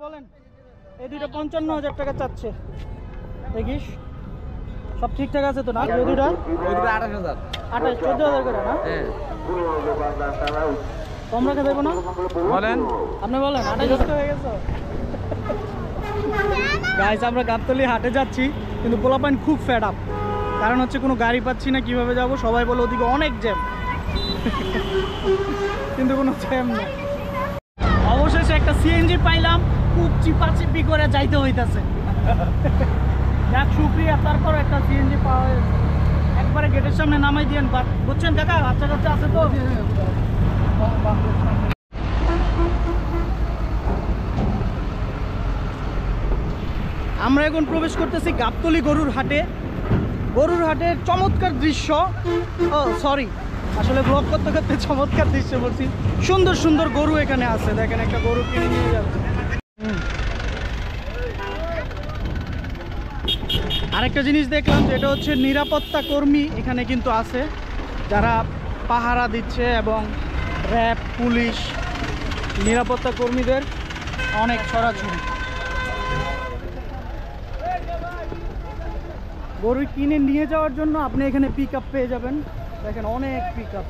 বলেন এই দুইটা 55,000 টাকা চাচ্ছে, দেখিস সব ঠিকঠাক আছে তো না? ওই দুইটা 28,000 14,000 করে না? কম রাখা যাবে না? বলেন, আপনি বলেন 28,000 হয়ে গেছে। গাইস আমরা গাবতলী হাটে যাচ্ছি কিন্তু পোলাপাইন খুব ফেড আপ, কারণ হচ্ছে কোনো গাড়ি পাচ্ছি না, কিভাবে যাব? সবাই বলে ওদিকে অনেক জ্যাম, কিন্তু কোনো জ্যাম নেই। অবশেষে একটা সিএনজি পাইলাম, খুব চিপাচিপি করে যাইতে হইতাছে। যাক শুক্রিয়া, তারপর একটা সিএনজি পাওয়া হয়েছে। একবারে গেটের সামনে নামাই দিয়েন, বুঝছেন কাকা? বাচ্চা কাচ্চা আছে তো? আমরা এখন প্রবেশ করতেছি গাবতলী গরুর হাটে। গরুর হাটের চমৎকার দৃশ্য, ও সরি আসলে ব্লগ করতে করতে চমৎকার দৃশ্য বলছি। সুন্দর সুন্দর গরু এখানে আছে, দেখেন একটা গরু কিনে নিয়ে যাচ্ছে। আরেকটা জিনিস দেখলাম যে এটা হচ্ছে নিরাপত্তা কর্মী এখানে কিন্তু আছে, যারা পাহারা দিচ্ছে, এবং র্যাব, পুলিশ, নিরাপত্তা কর্মীদের অনেক ছড়াছড়ি। গরু কিনে নিয়ে যাওয়ার জন্য আপনি এখানে পিক আপ পেয়ে যাবেন, দেখেন অনেক পিক আপ।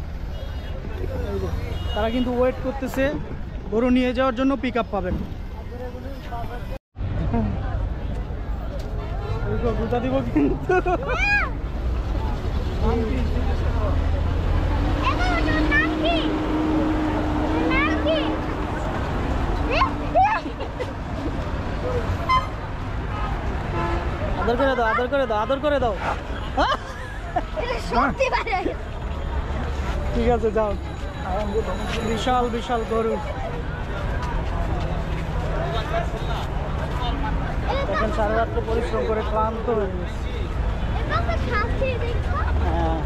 তারা কিন্তু ওয়েট করতেছে, গরু নিয়ে যাওয়ার জন্য পিক আপ পাবেন। গুতা দিব কিন্তু আদর করে দাও, আদর করে দাও, আদর করে দাও। ঠিক আছে যাও। বিশাল বিশাল গরু, এখন সারা রাত্রে পরিশ্রম করে ক্লান্ত হয়ে গেছে। হ্যাঁ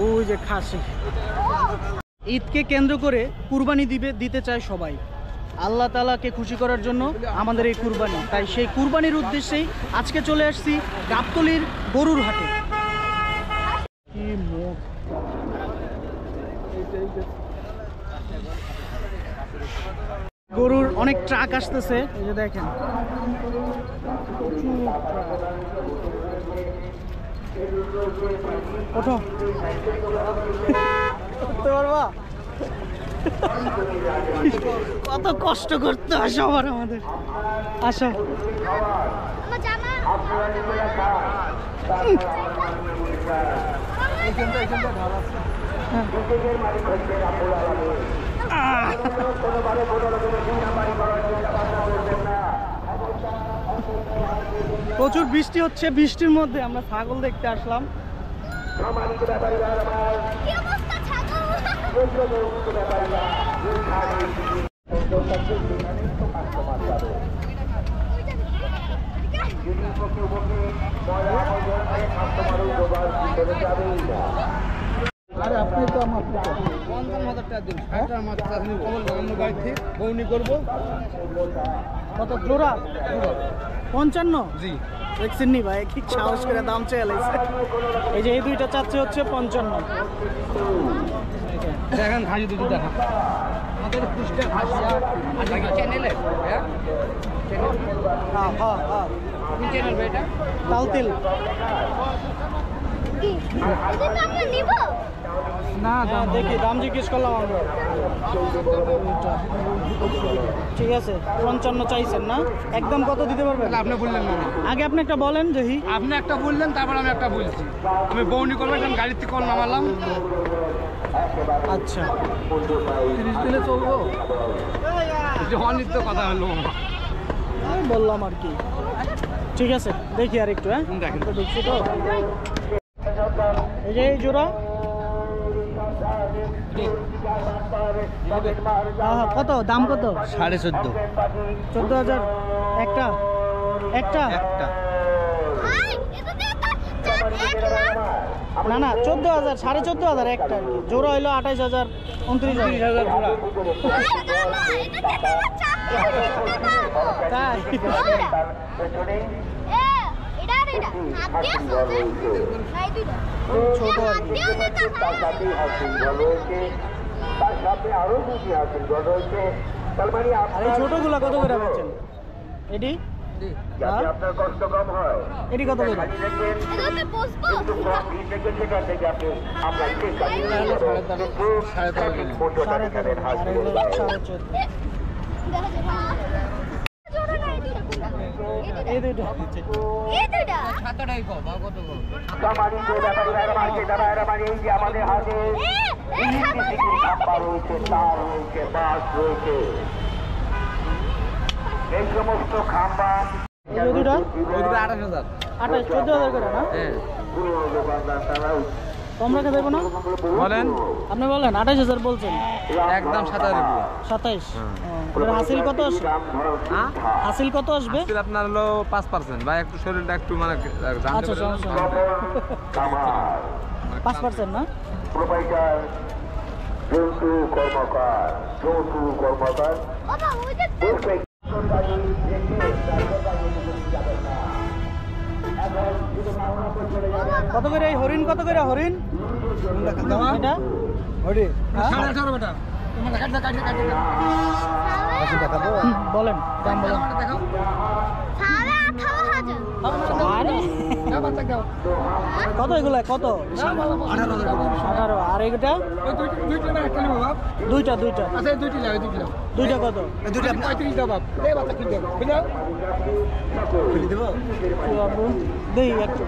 ওই যে খাসি। ঈদকে কেন্দ্র করে কুরবানি দিতে চায় সবাই, আল্লাহ তাআলাকে খুশি করার জন্য আমাদের এই কুরবানি। তাই সেই কুরবানির উদ্দেশ্যেই আজকে চলে আসছি গাবতলীর গরুর হাটে। কি মুখ, গরুর অনেক ট্রাক আসতেছে, এই যে দেখেন ওঠো, উঠতে পারবা? কত কষ্ট করতে হয় সবার আমাদের। আসো প্রচুর বৃষ্টি হচ্ছে, বৃষ্টির মধ্যে আমরা ছাগল দেখতে আসলাম। আরে আপনি তো আমার 55,000 টাকা দিন, 60টার মাছ আপনি অন্য গাড়ি থেকে বউনি করবো। কত জোড়া? 55? জি দেখছেন নি ভাই, কি সাহস করে দাম চেয়ে লাইছে। এই যে এই দুইটা চাচ্ছে হচ্ছে 55। দেখেন খাসি দুটো দেখেন, আমাদের পুষ্টা খাসি চ্যানেলে। হ্যাঁ হ্যাঁ হ্যাঁ, কোন চ্যানেল ভাই এটা? তালতিল না, দেখি দাম জিজ্ঞেস করলাম আমরা। ঠিক আছে 55 চাইছেন না, একদম কত দিতে পারবেন? আপনি বললেন না, আগে আপনি একটা বলেন দেখি। আপনি একটা বললেন, তারপর আমি একটা বলছি। আমি বউনি করবো, এখন গাড়ির থেকে কল নামালাম। আচ্ছা 30 দিলে চলবো, অনিত্য কথা হলো আমি বললাম আর কি। ঠিক আছে দেখি আর একটু। হ্যাঁ দেখেন তো দেখছি তো, এই যে এই জোড়া কত দাম? কত? 14.5 14,000 একটা একটা একটা। না না 14,000, 14,500 একটা আর কি। জোড়া হইলো 28,000, 29,000 জোড়া। তাই ছোট আর কি। আর এই ছোটগুলা কত করে বেচেন? এটি আপনার কষ্ট কম হয় এটি কত করে? সাড়ে তেরো, আর এগুলো 14.5। এই দুইটা আমাদের হাতে রয়েছে, তার রয়েছে, বাস রয়েছে, এই সমস্ত খাম্বা এই দুইটা 28,000। 28, 14,000 করে না? কম রাখা যাবে না? বলেন, আপনি বলেন 28,000 বলছেন, একদম 27,000। 27। হাসিল কত আসবে? হ্যাঁ, হাসিল কত আসবে? আসলে আপনার হলো 5% বা একটু শরীরটা একটু মানে জানতে আচ্ছা, পারবেন। সমস্যা নেই। 5% না? প্রোপাইটার জন্তু কর্মকার, জন্তু কর্মকার কত করে এই হরিণ? কত করে হরিণ এটা? হ্যাঁ? 18,500 বেটা। বলেন, দাম বলেন। আরে কত এগুলা? কত? 18। আর এগুলা? দুইটা দুইটা কত? দেই একটু,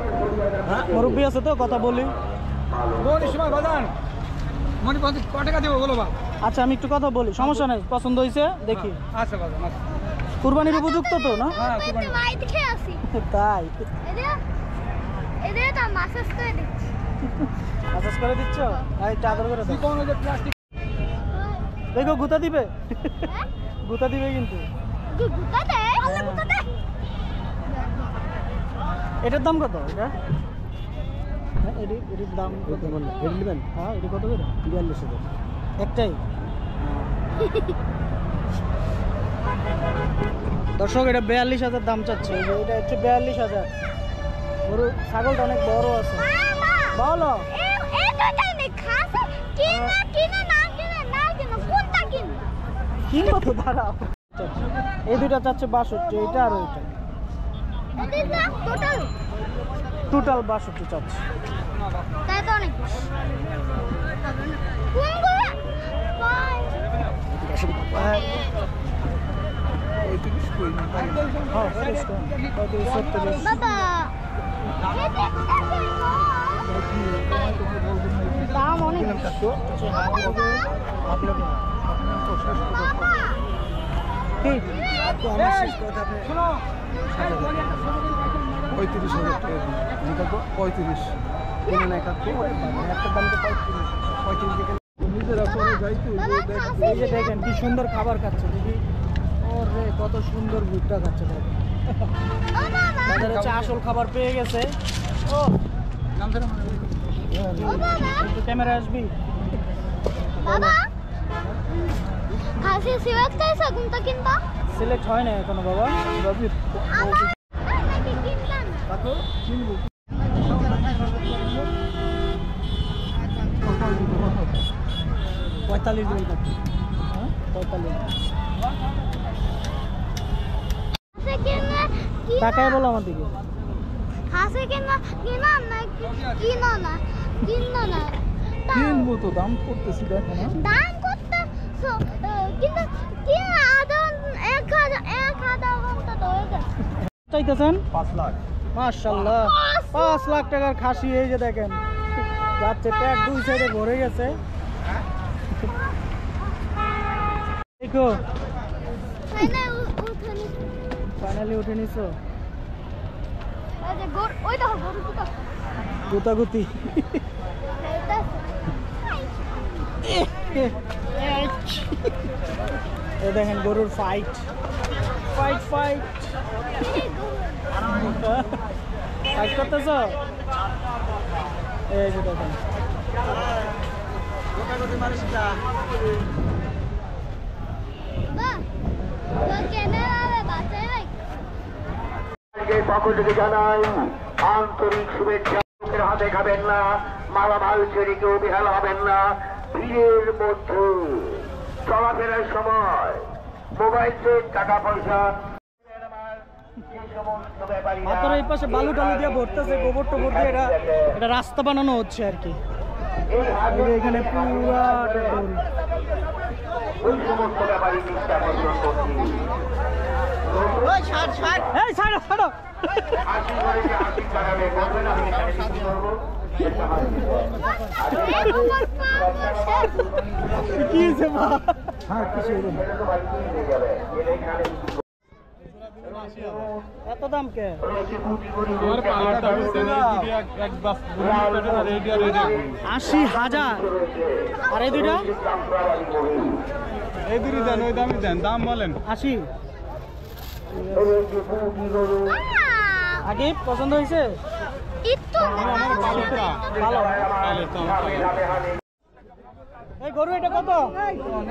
মুরব্বী আছে তো, কথা বলি। আচ্ছা, আমি একটু কথা বলি, সমস্যা নেই। পছন্দ হয়েছে দেখি। কুরবানির উপযুক্ত তো না? তাই আসাস করে দিচ্ছ? চাদর করে দাও। দেখো গুতা দিবে, গুতা দিবে কিন্তু। এটার দাম কত? এটা এটির দাম কত বললেন? হ্যাঁ, এটি কত করে? 42,000 একটাই। দর্শক, এটা 42,000 দাম চাচ্ছে। এটা হচ্ছে 42,000। গরু ছাগলটা অনেক বড় আছে। বলো কিনবো তো, দাঁড়াও। এই দুইটা চাচ্ছে 62, এটা আর ওইটা টোটাল 62 চাচ্ছে। দাম অনেক। এই যে দেখেন কি সুন্দর খাবার খাচ্ছে দেখি। ওরে কত সুন্দর ভুট্টা খাচ্ছে দেখেন। তাদের হচ্ছে আসল খাবার পেয়ে গেছে। ও একটু ক্যামেরা আসবি। সিলেক্ট হয় না এখনো বাবা। 45 দিন 45 টাকায় বলো আমার দিকে। কিনবো তো, দাম করতেছি দেখো না। দাম করতে কিন্তু এক আধা ঘন্টা তো হয়ে গেছে। চাইতেছেন 5 লাখ। মাশাআল্লাহ, 5 লাখ টাকার খাসি। এই যে দেখেন যাচ্ছে, পেট দুই সাইডে ভরে গেছে। দেখো ফাইনালি উঠে নিছো। গুতাগুতি। এই দেখেন গরুর ফাইট ফাইট ফাইট ফাইট করতেছ। এই যে দেখেন পক্ষ থেকে জানাই আন্তরিক শুভেচ্ছা। লোকের হাতে খাবেন না, মালামাল ছেড়ে কেউ বেহাল হবেন না। ভিড়ের মধ্যে চলাফেরার সময় মোবাইল সেট, টাকা পয়সা, মাত্র এই পাশে বালু টালু দিয়ে ভরতেছে, গোবর টোবর দিয়ে এটা রাস্তা বানানো হচ্ছে আর কি। এখানে পুরাটা গরু। ওই সমস্ত ব্যাপারই চিন্তা বর্জন করছি। এই ছাড়ো ছাড়ো। হাসি করে যে হাসি কাটাবে, বলবেন আমি এখানে কি করবো? সেটা হাসি। কি হয়েছে মা? এত দাম কে? 80,000। আর এই দুইটা? এই দুটি দেন, ওই দামই দেন, দাম বলেন। 80। আগে পছন্দ হয়েছে? একটু ভালো। এই গরু এটা কত?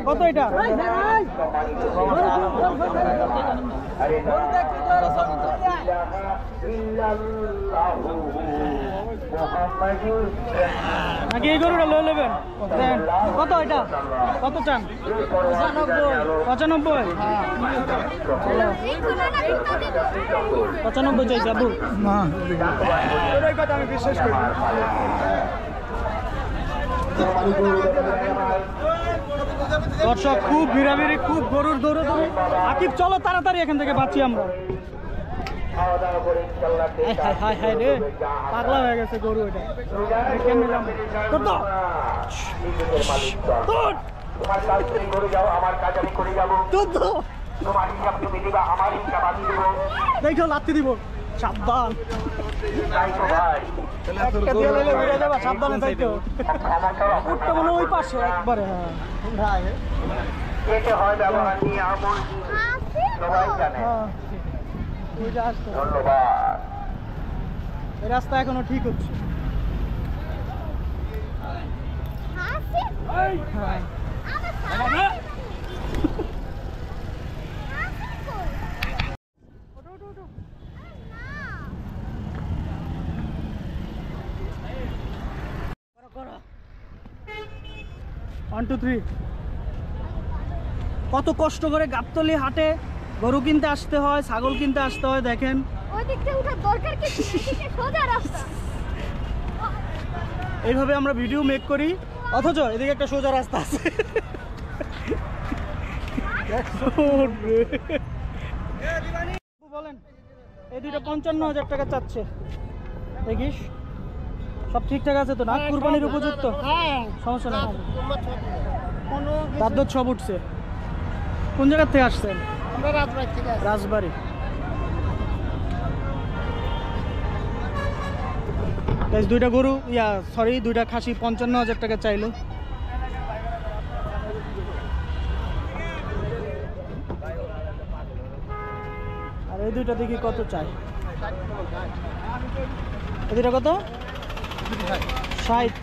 কত এটা? নাকি এই গরুটা লয়ে নেবেন? কত এটা? কত চান? 95। 95 চাইছে আবু। আমি বিশ্বাস করি। দর্শক খুব ভিড়াভিড়ি, খুব গরুর দৌড়াদৌড়ি। আকিব চলো তাড়াতাড়ি এখান থেকে বাঁচি আমরা। হায় হায় রে, পাগলা হয়ে গেছে গরু এটা। কেমনে যাবো? তোমার কাজ তুমি করে যাও, আমার কাজ আমি করে যাবো। তোমার হিসাব তুমি দিবা, আমার হিসাব আমি দিব। দেখো লাত্তি দিব, সাবধান। তাই তো ভাই, একটা দিয়ে লইলে বেরিয়ে যাবা, সাবধানে থাকো। উঠতে মনে ওই পাশে একবারে। হ্যাঁ যেতে হয় ব্যবহার নিয়ে আমল সবাই জানে। ওইটা আসতো। ধন্যবাদ। এই রাস্তা এখনো ঠিক হচ্ছে। হ্যাঁ। One, two, three. কত কষ্ট করে গাবতলি হাটে গরু কিনতে আসতে হয়, ছাগল কিনতে আসতে হয়। দেখেন ওই দিক থেকে উঠার দরকার কি? সোজা রাস্তা। এইভাবে আমরা ভিডিও মেক করি, অথচ এদিকে একটা সোজা রাস্তা আছে। বলেন এই দুইটা 55,000 টাকা চাচ্ছে। দেখিস সব ঠিকঠাক আছে তো না? কুরবানির উপযুক্ত? সমস্যা নেই, দাঁত সব উঠছে। কোন জায়গার থেকে আসছেন? রাজবাড়ি। দুইটা গরু, দুইটা খাসি 55,000 টাকা চাইলো। আর এই দুইটা দেখি কত চাই। এই দুইটা কত? 60।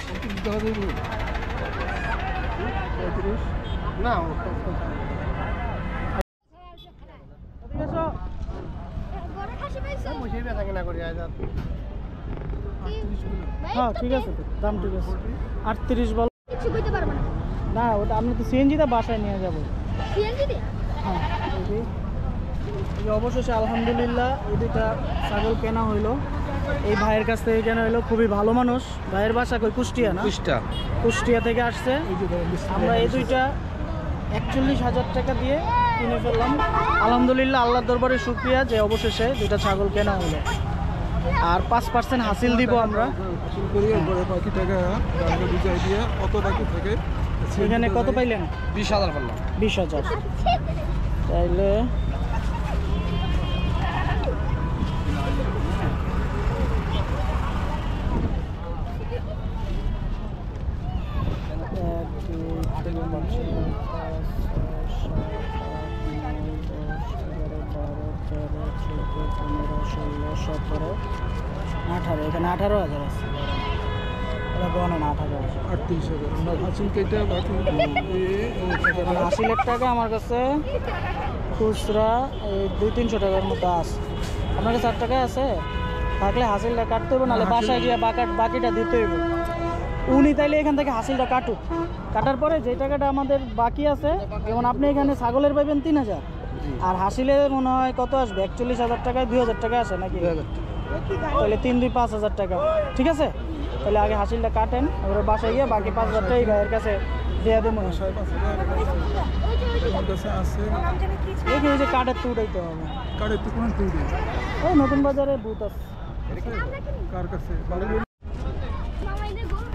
না হ্যাঁ ঠিক আছে তো, দাম ঠিক আছে। 38 বল। কিছু কইতে পারবো না। না ওটা আমরা তো সিএনজিতে বাসায় নিয়ে যাবো। সিএনজি দিয়ে? হ্যাঁ এই অবশেষে আলহামদুলিল্লাহ এই দুইটা ছাগল কেনা হইলো। এই ভাইয়ের কাছ থেকে কেনা হইলো, খুবই ভালো মানুষ। ভাইয়ের বাসা কই? কুষ্টিয়া না? কুষ্টিয়া থেকে আসছে। আমরা এই দুইটা 41,000 টাকা দিয়ে কিনে ফেললাম। আলহামদুলিল্লাহ, আল্লাহর দরবারে শুকরিয়া যে অবশেষে দুইটা ছাগল কেনা হলো। আর 5% হাসিল দিব আমরা। বাকি টাকা বুঝাই দিয়ে কত বাকি থাকে। এখানে কত পাইলেন? 20,000 পারলাম। 20,000 তাইলে এখানে 18,000 আছে। গণনা 18,000। 38,000 হাসিল কেটে বাকি 80 লাখ টাকা আমার কাছে খুচরা 200-300 টাকার মতো আছে। আপনার কাছে 8 টাকা আছে? থাকলে হাসিলটা কাটতে হবে, নাহলে বাসায় গিয়ে বাকিটা দিতে হবে। উনি তাইলে এখান থেকে হাসিলটা কাটুক, কাটার পরে যে টাকাটা আমাদের বাকি আছে, যেমন আপনি এখানে ছাগলের পাইবেন 3000, আর হাসিলে মনে হয় কত আসবে, 41,000 টাকায় 2000 টাকা আসে নাকি, তাহলে 3 2 5,000 টাকা। ঠিক আছে, তাহলে আগে হাসিলটা কাটেন, ওরা বাসায় গিয়ে বাকি 5,000 টাকা এই ভাইয়ের কাছে দিয়ে দেবো। দেখি ওই যে কার্ডের তো উঠাইতে হবে, ওই নতুন বাজারে বুথ আছে। মামা এদের গরু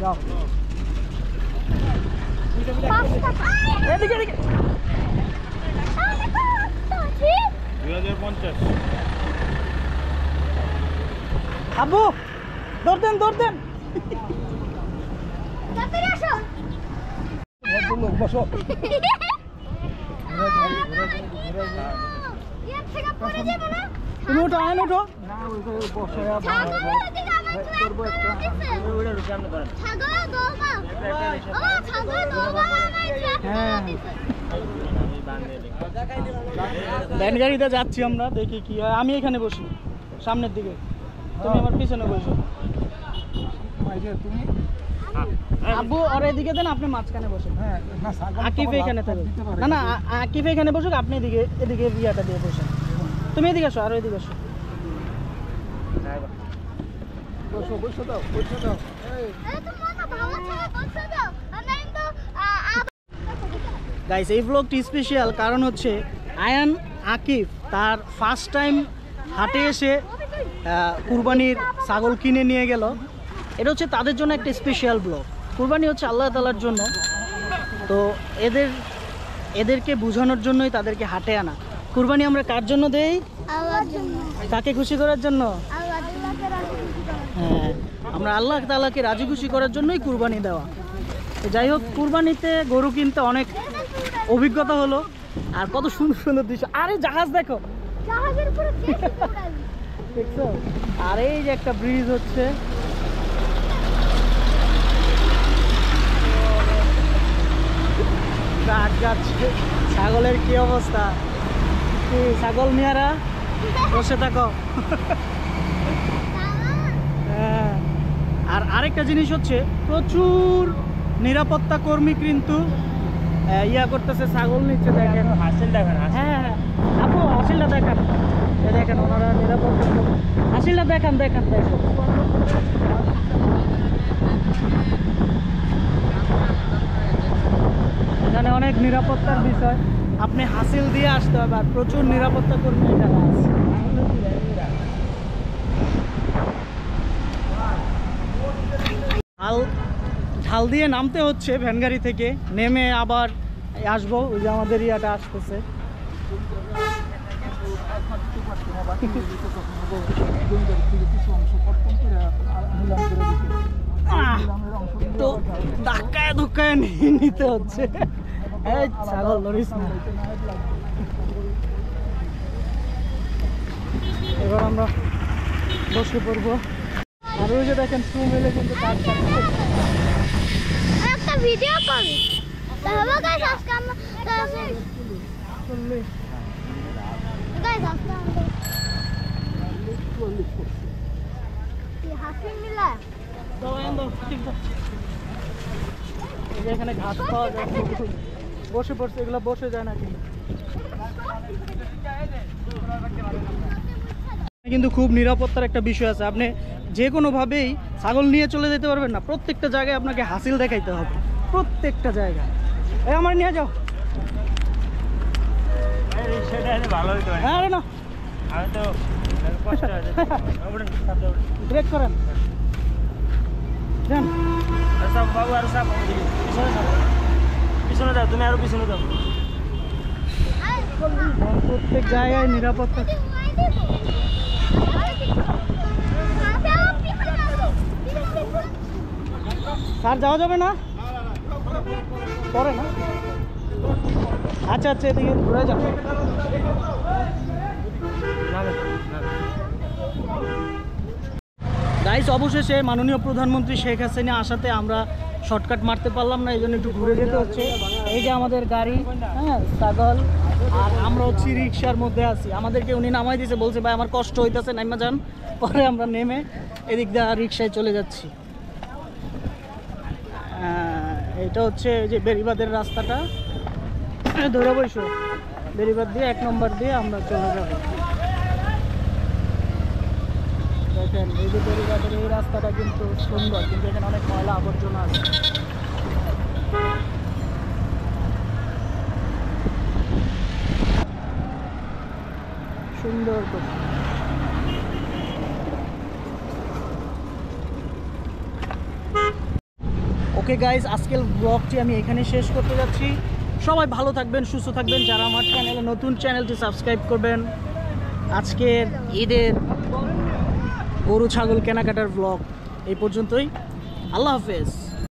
যাও এদিকে এদিকে। 2050 আব্বু দৌড় দেন দৌড় দেন। তাড়াতাড়ি আসো। বসো। ইয়ার থেকে পড়ে যাবে না? তুমি ওঠো, আয়ন ওঠো। ছাগল ওদিকে আবার করবো একটা। ছাগল দৌড়া। ও ছাগল দৌড়া আমার হ্যাঁ ভ্যান গাড়িতে যাচ্ছি আমরা, দেখি কি হয়। আমি এখানে বসি সামনের দিকে, তুমি আমার পিছনে বসো। তুমি আব্বু আর এদিকে দেন, আপনি মাঝখানে বসেন। হ্যাঁ না ছাগল আকিফ এখানে থাকবে। না না আকিফ এখানে বসুক, আপনি এদিকে এদিকে বিয়াটা দিয়ে বসেন। তুমি এদিকে আসো, আর এদিকে আসো। বসো বসো দাও বসো দাও। আরে তোমার না ভালো ছাগল বলছো দাও। আমি তো গাইস এই ব্লগটি স্পেশাল, কারণ হচ্ছে আয়ান আকিফ তার ফার্স্ট টাইম হাটে এসে কুরবানির ছাগল কিনে নিয়ে গেল। এটা হচ্ছে তাদের জন্য একটা স্পেশাল ব্লগ। কুরবানি হচ্ছে আল্লাহ তাআলার জন্য, তো এদেরকে বোঝানোর জন্যই তাদেরকে হাটে আনা। কুরবানি আমরা কার জন্য দেই? আল্লাহর জন্য। কাকে খুশি করার জন্য? আল্লাহকে রাজি খুশি করার জন্য। হ্যাঁ, আমরা আল্লাহ তাআলাকে রাজি খুশি করার জন্যই কুরবানি দেওয়া। তো যাই হোক, কুরবানিতে গরু কিনতে অনেক অভিজ্ঞতা হলো, আর কত সুন্দর সুন্দর দৃশ্য। আরে জাহাজ দেখো, জাহাজের উপরে বেশি উড়াবি। দেখছো? আর এই যে একটা ব্রিজ হচ্ছে, গাছ গাছ। ছাগলের কি অবস্থা, কি ছাগল মিয়ারা বসে থাকো। হ্যাঁ, আর আরেকটা জিনিস হচ্ছে প্রচুর নিরাপত্তা কর্মী কিন্তু ইয়া করতেছে, ছাগল নিচ্ছে। দেখেন হাসিল দেখেন হ্যাঁ হ্যাঁ আপু হাসিলটা দেখান, দেখেন ওনারা নিরাপত্তা হাসিলটা দেখান দেখান দেখেন। এখানে অনেক নিরাপত্তার বিষয়, আপনি হাসিল দিয়ে আসতে হবে, আর প্রচুর নিরাপত্তা কর্মী এখানে আছে। ঢাল দিয়ে নামতে হচ্ছে ভ্যান গাড়ি থেকে, নেমে আবার আসবো। ওই যে আমাদের ইয়াটা আসতেছে। তো ধাক্কায় ধুক্কায় নিয়ে নিতে হচ্ছে। এই ছাগল লরিস না। এবার আমরা বসে পড়বো। আর ওই যে দেখেন টু মিলে কিন্তু কাজ একটা ভিডিও করি। তাহলে গাইস আজকে আমরা গাইস আজকে আমরা কি হাসিল মিলা এখানে ঘাস পাওয়া যায়, বসে পড়ছে, এগুলো বসে যায় না কিন্তু খুব নিরাপত্তার একটা বিষয় আছে। আপনি যে কোনোভাবেই ছাগল নিয়ে চলে যেতে পারবেন না, প্রত্যেকটা জায়গায় আপনাকে হাসিল দেখাইতে হবে, প্রত্যেকটা জায়গায়। এই আমার নিয়ে যাও। ভালো হইতো। হ্যাঁ আরে না, আমি তো কষ্ট ব্রেক করেন যান। বাবু আর সব পিছনে যাও, তুমি আরো পিছনে যাও। প্রত্যেক জায়গায় নিরাপত্তা। স্যার যাওয়া যাবে না পরে না? আচ্ছা আচ্ছা, এদিকে ঘুরে যান। গাইস অবশেষে মাননীয় প্রধানমন্ত্রী শেখ হাসিনা আসাতে আমরা শর্টকাট মারতে পারলাম না, এই জন্য একটু ঘুরে যেতে হচ্ছে। এই যে আমাদের গাড়ি, হ্যাঁ ছাগল, আর আমরা হচ্ছি রিক্সার মধ্যে আছি। আমাদেরকে উনি নামাই দিয়েছে, বলছে ভাই আমার কষ্ট হইতেছে নাইমা যান। পরে আমরা নেমে এদিক দিয়ে রিক্সায় চলে যাচ্ছি। এটা হচ্ছে যে বেরিবাদের রাস্তাটা, ধরে বসো বেরিবাদ দিয়ে 1 নম্বর দিয়ে আমরা চলে যাব। দেখেন এই যে বেরিবাদের এই রাস্তাটা কিন্তু সুন্দর, কিন্তু এখানে অনেক ময়লা আবর্জনা আছে। সুন্দর করে ওকে গাইজ, আজকের ব্লগটি আমি এখানে শেষ করতে যাচ্ছি। সবাই ভালো থাকবেন, সুস্থ থাকবেন। যারা আমার চ্যানেলে নতুন, চ্যানেলটি সাবস্ক্রাইব করবেন। আজকের ঈদের গরু ছাগল কেনাকাটার ব্লগ এই পর্যন্তই। আল্লাহ হাফেজ।